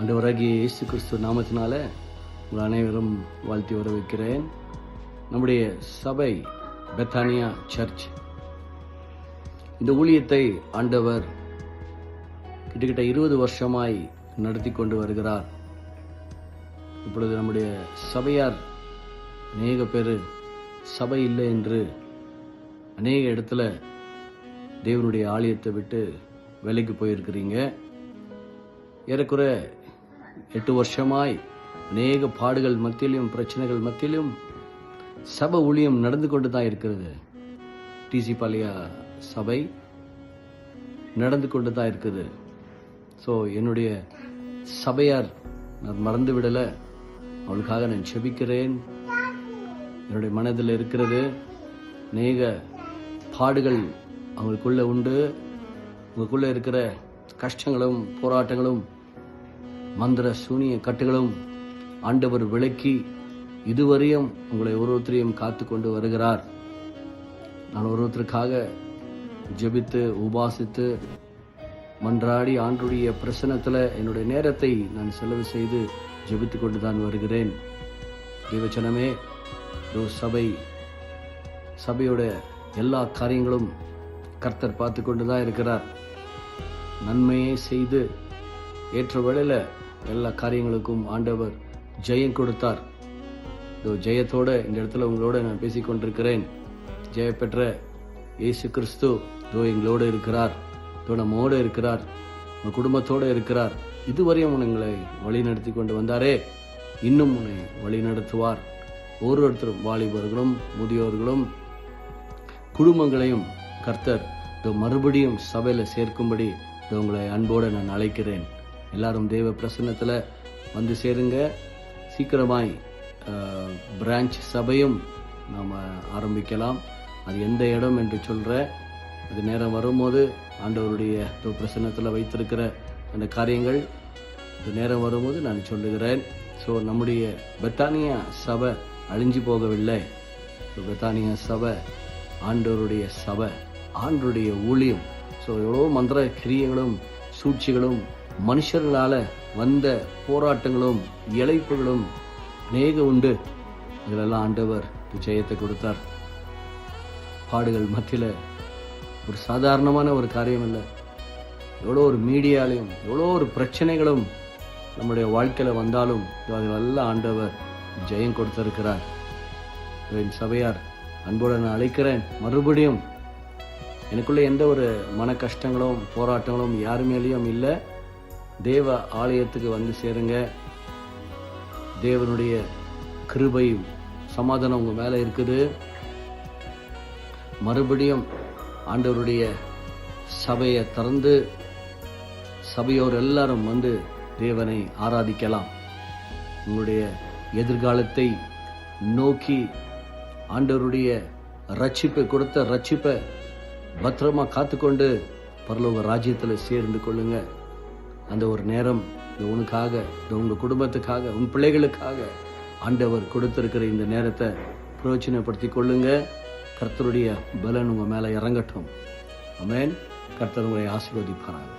ஆண்டவராகிய இயேசு கிறிஸ்து நாமத்தினால உங்கள் அனைவரும் வாழ்த்தி வரவேற்கிறேன். நம்முடைய சபை பெத்தானியா சர்ச் இந்த ஊழியத்தை ஆண்டவர் கிட்டத்தட்ட 20 வருஷமாய் நடத்தி கொண்டு வருகிறார். இப்பொழுது நம்முடைய சபையார் அநேக பேர் சபை இல்லை என்று அநேக இடத்துல தேவனுடைய ஆலயத்தை விட்டு வேலைக்கு போயிருக்கிறீங்க. ஏறக்குறைய 8 வருஷமாய் அநேக பாடுகள் மத்தியிலும் பிரச்சனைகள் மத்தியிலும் சபை ஊழியம் நடந்து கொண்டு தான் இருக்கிறது. டிசி பாளையா சபை நடந்து கொண்டு தான் இருக்குது. ஸோ என்னுடைய சபையார் நான் மறந்து விடலை, அவளுக்காக நான் செபிக்கிறேன். என்னுடைய மனதில் இருக்கிறது அநேக பாடுகள் அவங்களுக்குள்ள உண்டு. உங்களுக்குள்ள இருக்கிற கஷ்டங்களும் போராட்டங்களும் மந்திர சூனிய கட்டுகளும் ஆண்டவர் விலக்கி இதுவரையும் உங்களை ஒருத்தரையும் காத்து கொண்டு வருகிறார். நான் ஒருத்தருக்காக ஜெபித்து உபாசித்து மன்றாடி ஆண்டுடைய பிரசன்னத்தில் என்னுடைய நேரத்தை நான் செலவு செய்து ஜெபித்து கொண்டு தான் வருகிறேன். தேவச்சனமே, சபையோட எல்லா காரியங்களும் கர்த்தர் பார்த்து கொண்டு தான் இருக்கிறார். நன்மையை செய்து ஏற்ற வேளையில் எல்லா காரியங்களுக்கும் ஆண்டவர் ஜெயம் கொடுத்தார். ஜெயத்தோட இந்த இடத்துல உங்களோட நான் பேசிக்கொண்டிருக்கிறேன். ஜெய பெற்ற இயேசு கிறிஸ்து எங்களோடு இருக்கிறார், நம்மோடு இருக்கிறார், உங்கள் குடும்பத்தோடு இருக்கிறார். இதுவரையும் உங்களை வழி நடத்தி கொண்டு வந்தாரே, இன்னும் உன்னை வழி நடத்துவார். ஒருத்தரும் வாலிபர்களும் முதியோர்களும் குடும்பங்களையும் கர்த்தர் மறுபடியும் சபையில் சேர்க்கும்படி உங்களை அன்போடு நான் அழைக்கிறேன். எல்லாரும் தேவ பிரசன்னத்தில் வந்து சேருங்க. சீக்கிரமாய் பிரான்ச் சபையும் நாம் ஆரம்பிக்கலாம். அது எந்த இடம் என்று சொல்கிற அது நேரம் வரும்போது ஆண்டவருடைய பிரசன்னத்தில் வைத்திருக்கிற அந்த காரியங்கள் அது நேரம் வரும்போது நான் சொல்லுகிறேன். ஸோ நம்முடைய பெத்தானியா சபை அழிஞ்சு போகவில்லை. பெத்தானியா சபை ஆண்டவருடைய சபை, ஆண்டவருடைய ஊழியம். ஸோ எவ்வளோ மந்திர கிரியைகளும் சூழ்ச்சிகளும் மனுஷர்களால் வந்த போராட்டங்களும் இழைப்புகளும் அநேக உண்டு. இதிலெல்லாம் ஆண்டவர் ஜெயத்தை கொடுத்தார். பாடுகள் மத்தியில் ஒரு சாதாரணமான ஒரு காரியம் இல்லை. எவ்வளோ ஒரு மீடியாலையும் எவ்வளோ ஒரு பிரச்சனைகளும் நம்முடைய வாழ்க்கையில் வந்தாலும் அதிலெல்லாம் ஆண்டவர் ஜெயம் கொடுத்திருக்கிறார். என் சபையார் அன்போடு நான் அழைக்கிறேன். மறுபடியும் எனக்குள்ளே எந்த ஒரு மன கஷ்டங்களும் போராட்டங்களும் யார் மேலேயும் இல்லை. தேவ ஆலயத்துக்கு வந்து சேருங்க. தேவனுடைய கிருபையும் சமாதானம் உங்கள் மேலே இருக்குது. மறுபடியும் ஆண்டவருடைய சபையை திறந்து சபையோர் எல்லாரும் வந்து தேவனை ஆராதிக்கலாம். உங்களுடைய எதிர்காலத்தை நோக்கி ஆண்டவருடைய ரட்சிப்பை கொடுத்த ரட்சிப்பை பத்திரமா காத்துக்கொண்டு பரலோக ராஜ்யத்தில் சேர்ந்து கொள்ளுங்க. அந்த ஒரு நேரம் உனக்காக, உங்கள் குடும்பத்துக்காக, உன் பிள்ளைகளுக்காக ஆண்டவர் கொடுத்திருக்கிற இந்த நேரத்தை பிரயோஜனப்படுத்தி கொள்ளுங்க. கர்த்தருடைய பலன் உங்கள் மேலே இறங்கட்டும். ஆமென். கர்த்தர் உங்களை ஆசீர்வதிப்பாராக.